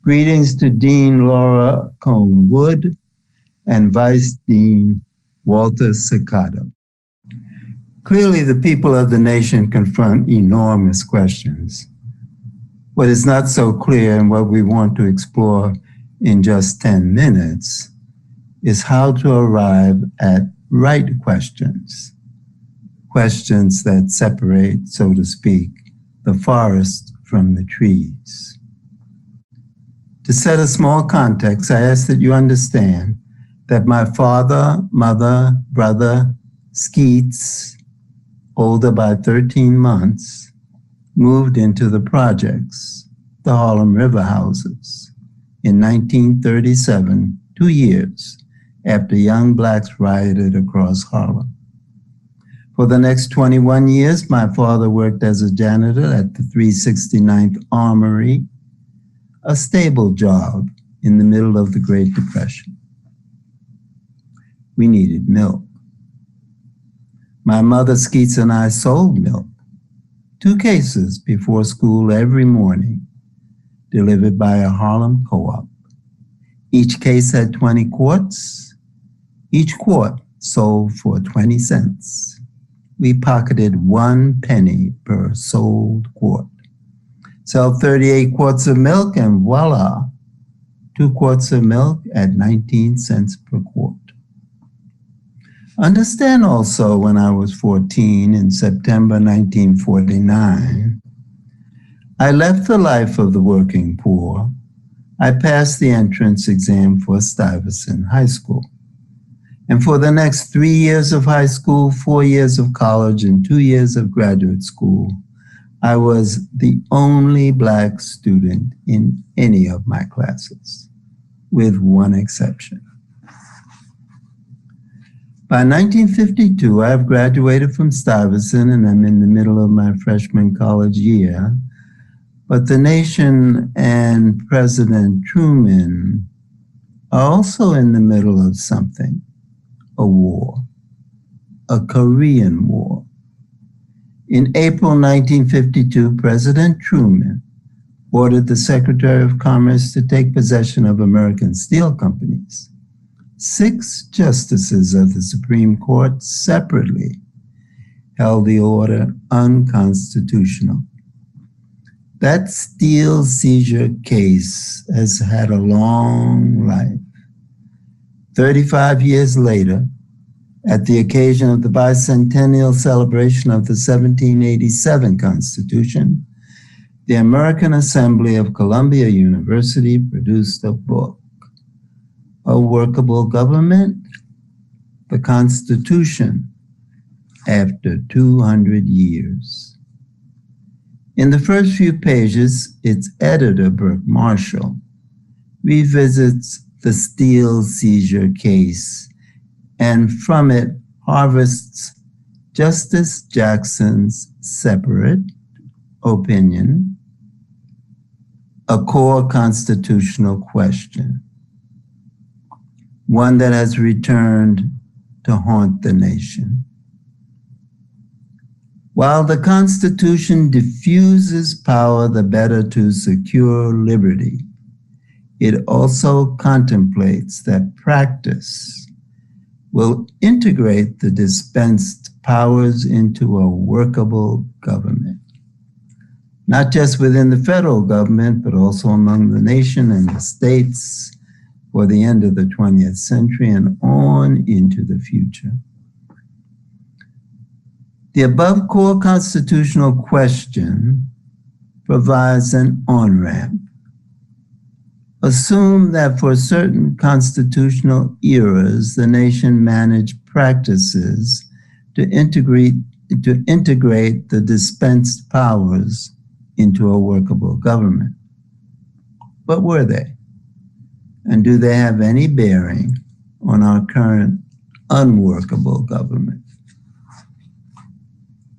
Greetings to Dean Laura Cone Wood and Vice Dean Walter Cicado. Clearly, the people of the nation confront enormous questions. What is not so clear and what we want to explore in just 10 minutes is how to arrive at right questions. Questions that separate, so to speak, the forest from the trees. To set a small context, I ask that you understand that my father, mother, brother, Skeets, older by 13 months, moved into the projects, the Harlem River houses, in 1937, 2 years after young blacks rioted across Harlem. For the next 21 years, my father worked as a janitor at the 369th Armory, a stable job in the middle of the Great Depression. We needed milk. My mother, Skeets, and I sold milk, 2 cases before school every morning, delivered by a Harlem co-op. Each case had 20 quarts. Each quart sold for 20 cents. We pocketed 1 penny per sold quart. Sell 38 quarts of milk and voila, 2 quarts of milk at 19 cents per quart. Understand also, when I was 14 in September 1949, I left the life of the working poor. I passed the entrance exam for Stuyvesant High School. And for the next 3 years of high school, 4 years of college, and 2 years of graduate school, I was the only black student in any of my classes, with one exception. By 1952, I have graduated from Stuyvesant and I'm in the middle of my freshman college year. But the nation and President Truman are also in the middle of something, a war, a Korean War. In April 1952, President Truman ordered the Secretary of Commerce to take possession of American steel companies. 6 justices of the Supreme Court separately held the order unconstitutional. That steel seizure case has had a long life. 35 years later, at the occasion of the bicentennial celebration of the 1787 Constitution, the American Assembly of Columbia University produced a book, A Workable Government, the Constitution, after 200 years. In the first few pages, its editor, Burke Marshall, revisits the steel seizure case and from it harvests Justice Jackson's separate opinion, a core constitutional question, one that has returned to haunt the nation. While the Constitution diffuses power the better to secure liberty, it also contemplates that practice will integrate the dispensed powers into a workable government, not just within the federal government, but also among the nation and the states for the end of the 20th century and on into the future. The above core constitutional question provides an on-ramp. Assume that for certain constitutional eras, the nation managed practices to integrate the dispensed powers into a workable government. What were they? And do they have any bearing on our current unworkable government?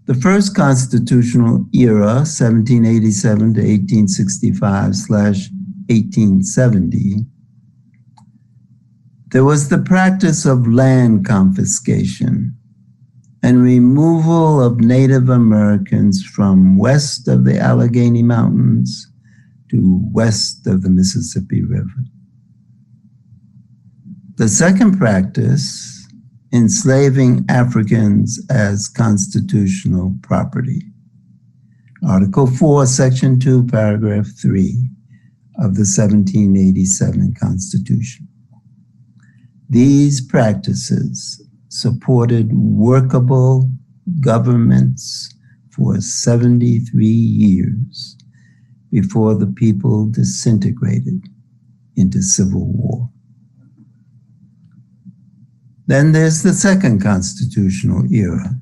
The first constitutional era, 1787 to 1865/1870, there was the practice of land confiscation and removal of Native Americans from west of the Allegheny Mountains to west of the Mississippi River. The second practice, enslaving Africans as constitutional property. Article 4, Section 2, Paragraph 3 of the 1787 Constitution. These practices supported workable governments for 73 years before the people disintegrated into civil war. Then there's the second constitutional era,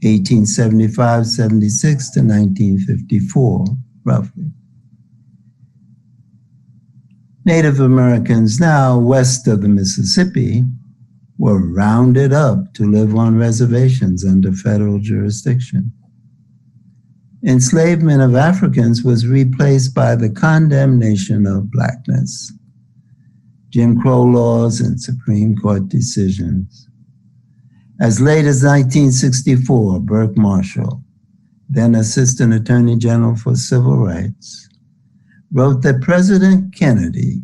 1875-76 to 1954, roughly. Native Americans now west of the Mississippi were rounded up to live on reservations under federal jurisdiction. Enslavement of Africans was replaced by the condemnation of blackness. Jim Crow laws and Supreme Court decisions. As late as 1964, Burke Marshall, then Assistant Attorney General for Civil Rights, wrote that President Kennedy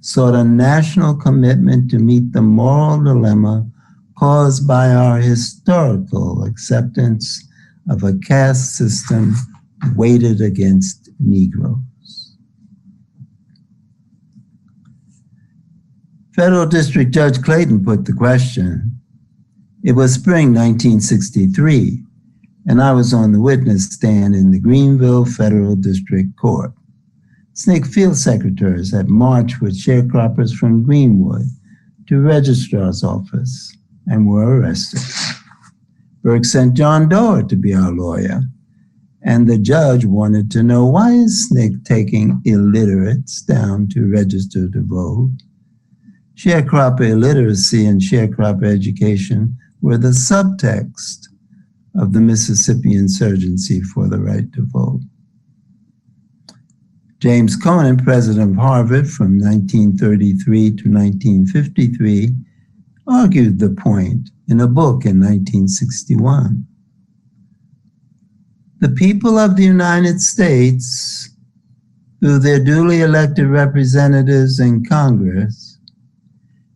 sought a national commitment to meet the moral dilemma caused by our historical acceptance of a caste system weighted against Negroes. Federal District Judge Clayton put the question. It was spring 1963, and I was on the witness stand in the Greenville Federal District Court. SNCC field secretaries had marched with sharecroppers from Greenwood to Registrar's office and were arrested. Burke sent John Doerr to be our lawyer, and the judge wanted to know, why is SNCC taking illiterates down to register to vote? Sharecropper illiteracy and sharecropper education were the subtext of the Mississippi insurgency for the right to vote. James Conant, president of Harvard from 1933 to 1953, argued the point in a book in 1961. The people of the United States, through their duly elected representatives in Congress,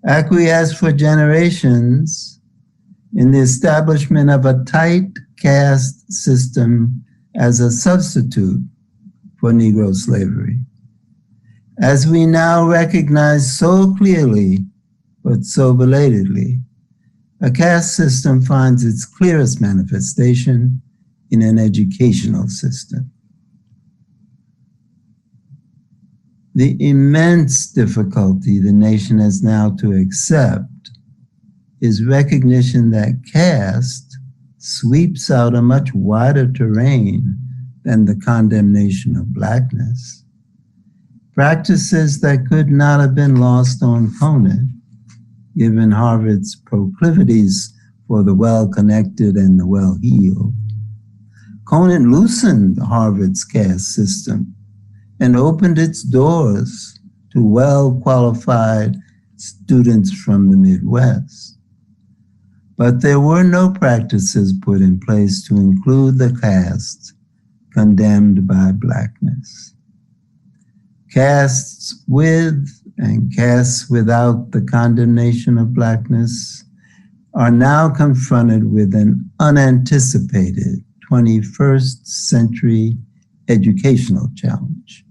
acquiesced for generations in the establishment of a tight caste system as a substitute for Negro slavery. As we now recognize so clearly, but so belatedly, a caste system finds its clearest manifestation in an educational system. The immense difficulty the nation has now to accept is recognition that caste sweeps out a much wider terrain than the condemnation of blackness. Practices that could not have been lost on Conant, given Harvard's proclivities for the well-connected and the well-heeled. Conant loosened Harvard's caste system and opened its doors to well-qualified students from the Midwest. But there were no practices put in place to include the castes condemned by blackness. Castes with and castes without the condemnation of blackness are now confronted with an unanticipated 21st century educational challenge.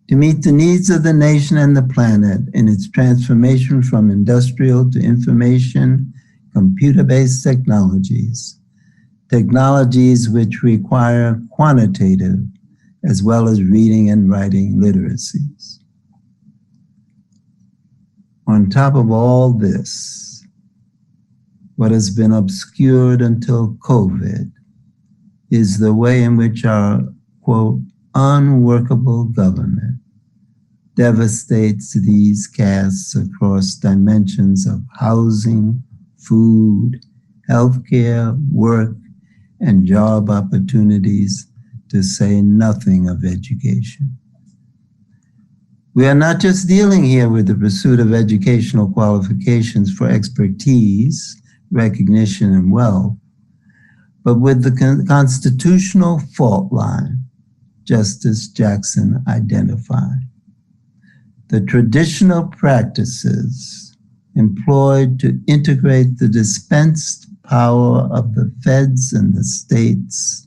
To meet the needs of the nation and the planet in its transformation from industrial to information, computer-based technologies, technologies which require quantitative as well as reading and writing literacies. On top of all this, what has been obscured until COVID is the way in which our, quote, unworkable government devastates these castes across dimensions of housing, food, healthcare, work, and job opportunities, to say nothing of education. We are not just dealing here with the pursuit of educational qualifications for expertise, recognition, and wealth, but with the constitutional fault line Justice Jackson identified. The traditional practices employed to integrate the dispensed power of the feds and the states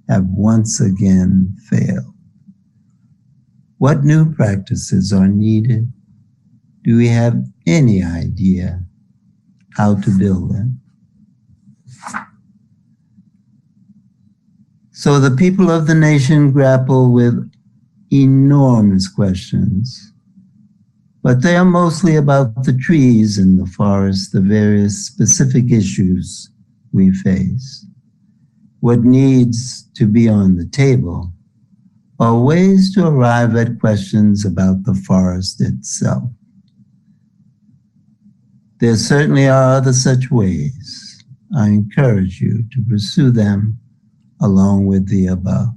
have once again failed. What new practices are needed? Do we have any idea how to build them? So the people of the nation grapple with enormous questions, but they are mostly about the trees in the forest, the various specific issues we face. What needs to be on the table are ways to arrive at questions about the forest itself. There certainly are other such ways. I encourage you to pursue them along with the above.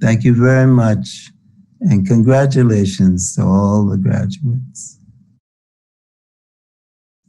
Thank you very much, and congratulations to all the graduates.